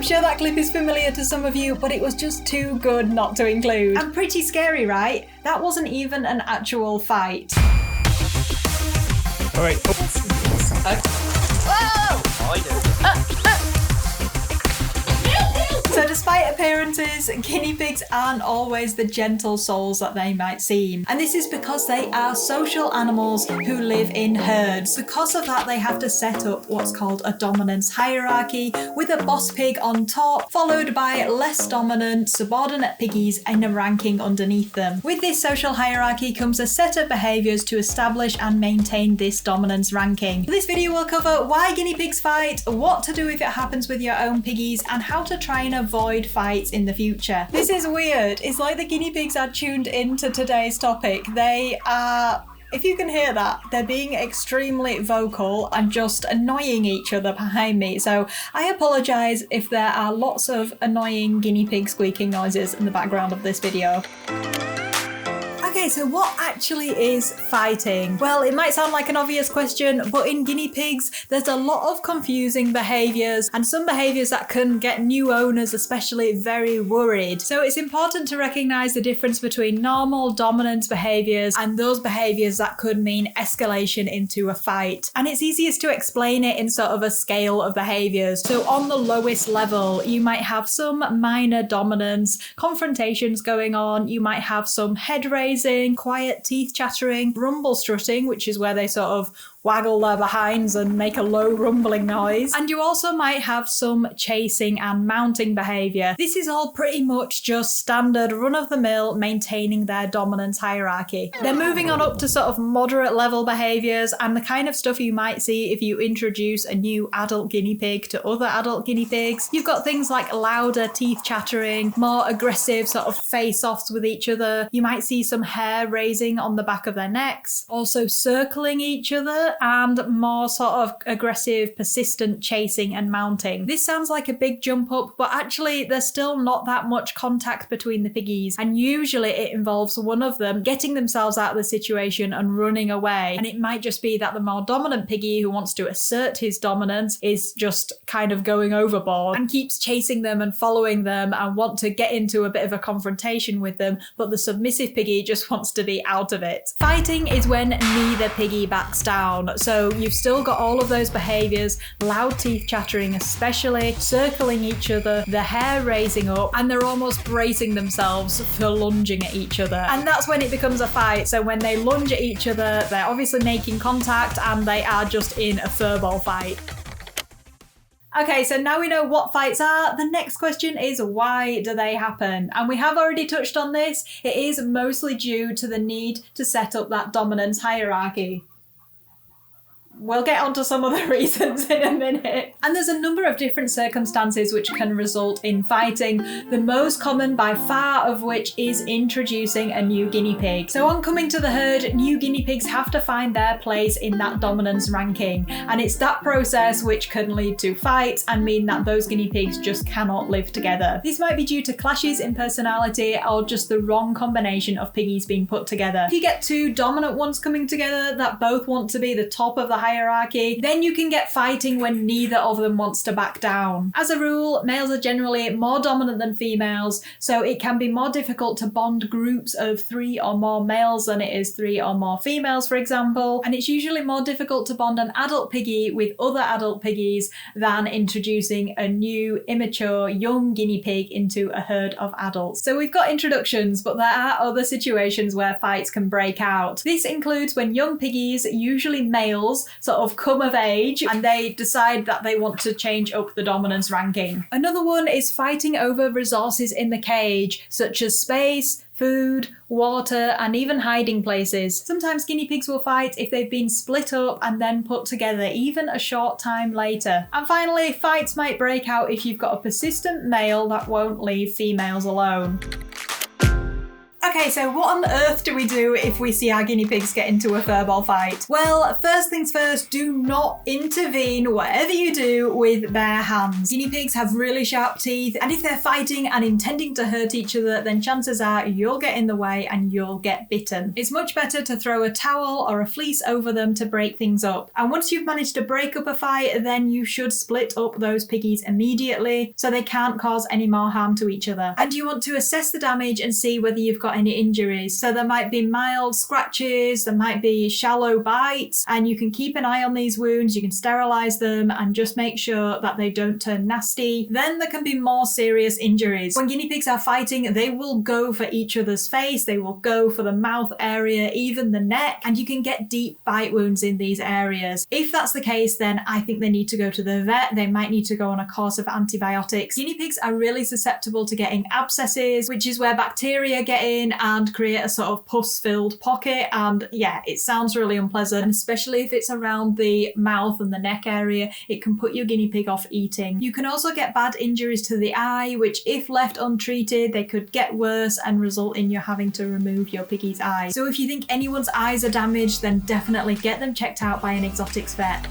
sure that clip is familiar to some of you, but it was just too good not to include. And pretty scary, right? That wasn't even an actual fight. All right. So despite appearances, guinea pigs aren't always the gentle souls that they might seem. And this is because they are social animals who live in herds. Because of that, they have to set up what's called a dominance hierarchy, with a boss pig on top, followed by less dominant, subordinate piggies in a ranking underneath them. With this social hierarchy comes a set of behaviours to establish and maintain this dominance ranking. This video will cover why guinea pigs fight, what to do if it happens with your own piggies, and how to try and avoid fights in the future. This is weird. It's like the guinea pigs are tuned into today's topic. They are, if you can hear that, they're being extremely vocal and just annoying each other behind me. So I apologise if there are lots of annoying guinea pig squeaking noises in the background of this video. Okay, so what actually is fighting? Well, it might sound like an obvious question, but in guinea pigs, there's a lot of confusing behaviours and some behaviours that can get new owners especially very worried. So it's important to recognise the difference between normal dominance behaviours and those behaviours that could mean escalation into a fight. And it's easiest to explain it in sort of a scale of behaviours. So on the lowest level, you might have some minor dominance, confrontations going on, you might have some head raising, quiet teeth chattering, rumble strutting, which is where they sort of waggle their behinds and make a low rumbling noise. And you also might have some chasing and mounting behaviour. This is all pretty much just standard run-of-the-mill maintaining their dominance hierarchy. They're moving on up to sort of moderate level behaviours and the kind of stuff you might see if you introduce a new adult guinea pig to other adult guinea pigs. You've got things like louder teeth chattering, more aggressive sort of face-offs with each other. You might see some hair raising on the back of their necks, also circling each other, and more sort of aggressive, persistent chasing and mounting. This sounds like a big jump up, but actually there's still not that much contact between the piggies, and usually it involves one of them getting themselves out of the situation and running away. And it might just be that the more dominant piggy who wants to assert his dominance is just kind of going overboard and keeps chasing them and following them and want to get into a bit of a confrontation with them, but the submissive piggy just wants to be out of it. Fighting is when neither piggy backs down. So you've still got all of those behaviours, loud teeth chattering especially, circling each other, the hair raising up, and they're almost bracing themselves for lunging at each other. And that's when it becomes a fight. So when they lunge at each other, they're obviously making contact and they are just in a furball fight. Okay, so now we know what fights are. The next question is, why do they happen? And we have already touched on this. It is mostly due to the need to set up that dominance hierarchy. We'll get onto some of the reasons in a minute. And there's a number of different circumstances which can result in fighting, the most common by far of which is introducing a new guinea pig. So on coming to the herd, new guinea pigs have to find their place in that dominance ranking. And it's that process which can lead to fights and mean that those guinea pigs just cannot live together. This might be due to clashes in personality or just the wrong combination of piggies being put together. If you get two dominant ones coming together that both want to be the top of the hierarchy, then you can get fighting when neither of them wants to back down. As a rule, males are generally more dominant than females, so it can be more difficult to bond groups of 3 or more males than it is 3 or more females, for example, and it's usually more difficult to bond an adult piggy with other adult piggies than introducing a new, immature, young guinea pig into a herd of adults. So we've got introductions, but there are other situations where fights can break out. This includes when young piggies, usually males, sort of come of age and they decide that they want to change up the dominance ranking. Another one is fighting over resources in the cage, such as space, food, water, and even hiding places. Sometimes guinea pigs will fight if they've been split up and then put together, even a short time later. And finally, fights might break out if you've got a persistent male that won't leave females alone. Okay, so what on earth do we do if we see our guinea pigs get into a furball fight? Well, first things first, do not intervene, whatever you do, with bare hands. Guinea pigs have really sharp teeth, and if they're fighting and intending to hurt each other, then chances are you'll get in the way and you'll get bitten. It's much better to throw a towel or a fleece over them to break things up. And once you've managed to break up a fight, then you should split up those piggies immediately so they can't cause any more harm to each other. And you want to assess the damage and see whether you've got any injuries. So there might be mild scratches, there might be shallow bites, and you can keep an eye on these wounds, you can sterilize them and just make sure that they don't turn nasty. Then there can be more serious injuries. When guinea pigs are fighting, they will go for each other's face, they will go for the mouth area, even the neck, and you can get deep bite wounds in these areas. If that's the case, then I think they need to go to the vet. They might need to go on a course of antibiotics. Guinea pigs are really susceptible to getting abscesses, which is where bacteria get in and create a sort of pus-filled pocket, and yeah, it sounds really unpleasant, and especially if it's around the mouth and the neck area, it can put your guinea pig off eating. You can also get bad injuries to the eye, which if left untreated, they could get worse and result in you having to remove your piggy's eye. So if you think anyone's eyes are damaged, then definitely get them checked out by an exotics vet.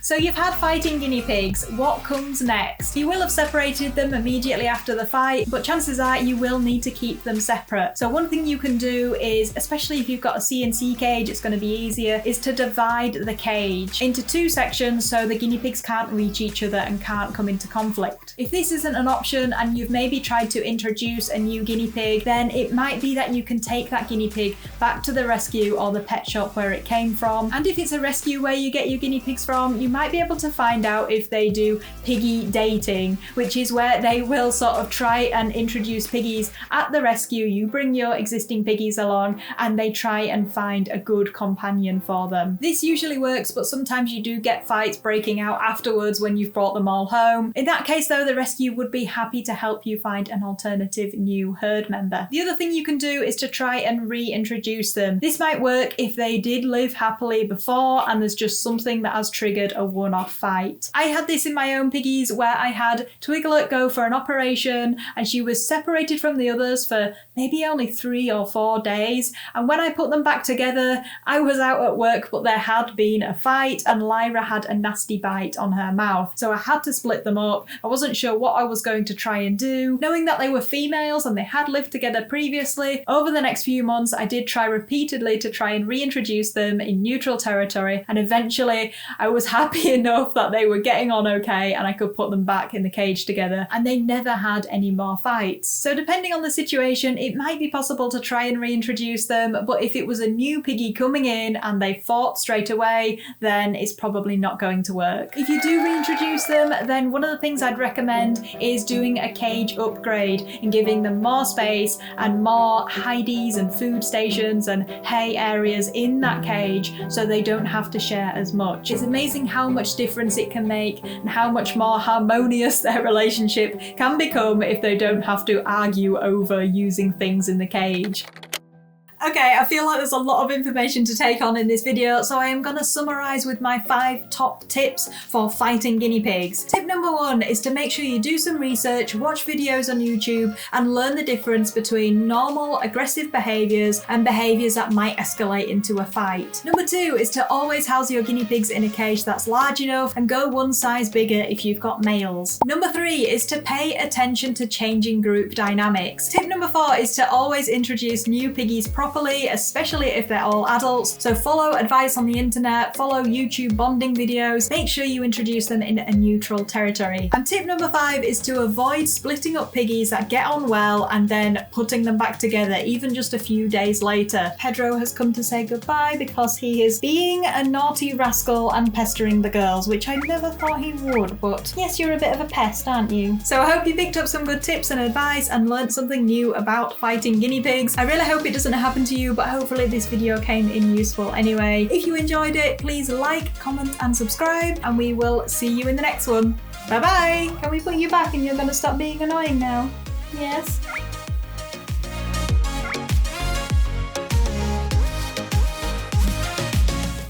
So you've had fighting guinea pigs, what comes next? You will have separated them immediately after the fight, but chances are you will need to keep them separate. So one thing you can do is, especially if you've got a CNC cage, it's going to be easier, is to divide the cage into two sections so the guinea pigs can't reach each other and can't come into conflict. If this isn't an option and you've maybe tried to introduce a new guinea pig, then it might be that you can take that guinea pig back to the rescue or the pet shop where it came from. And if it's a rescue where you get your guinea pigs from, you might be able to find out if they do piggy dating, which is where they will sort of try and introduce piggies at the rescue. You bring your existing piggies along and they try and find a good companion for them. This usually works, but sometimes you do get fights breaking out afterwards when you've brought them all home. In that case though, the rescue would be happy to help you find an alternative new herd member. The other thing you can do is to try and reintroduce them. This might work if they did live happily before and there's just something that has triggered a one-off fight. I had this in my own piggies where I had Twiglet go for an operation and she was separated from the others for maybe only 3 or 4 days, and when I put them back together I was out at work but there had been a fight and Lyra had a nasty bite on her mouth, so I had to split them up. I wasn't sure what I was going to try and do. Knowing that they were females and they had lived together previously, over the next few months I did try repeatedly to try and reintroduce them in neutral territory, and eventually I was happy enough that they were getting on okay and I could put them back in the cage together, and they never had any more fights. So depending on the situation, it might be possible to try and reintroduce them, but if it was a new piggy coming in and they fought straight away, then it's probably not going to work. If you do reintroduce them, then one of the things I'd recommend is doing a cage upgrade and giving them more space and more hideys and food stations and hay areas in that cage so they don't have to share as much. It's amazing how much difference it can make and how much more harmonious their relationship can become if they don't have to argue over using things in the cage. Okay, I feel like there's a lot of information to take on in this video, so I am going to summarise with my 5 top tips for fighting guinea pigs. Tip number 1 is to make sure you do some research, watch videos on YouTube and learn the difference between normal aggressive behaviours and behaviours that might escalate into a fight. Number 2 is to always house your guinea pigs in a cage that's large enough and go one size bigger if you've got males. Number 3 is to pay attention to changing group dynamics. Tip number 4 is to always introduce new piggies properly, especially if they're all adults. So follow advice on the internet, follow YouTube bonding videos, make sure you introduce them in a neutral territory. And tip number 5 is to avoid splitting up piggies that get on well and then putting them back together even just a few days later. Pedro has come to say goodbye because he is being a naughty rascal and pestering the girls, which I never thought he would, but yes, you're a bit of a pest, aren't you? So I hope you picked up some good tips and advice and learnt something new about fighting guinea pigs. I really hope it doesn't happen to you, but hopefully this video came in useful anyway. If you enjoyed it, please like, comment and subscribe, and we will see you in the next one. Bye bye! Can we put you back and you're gonna stop being annoying now? Yes?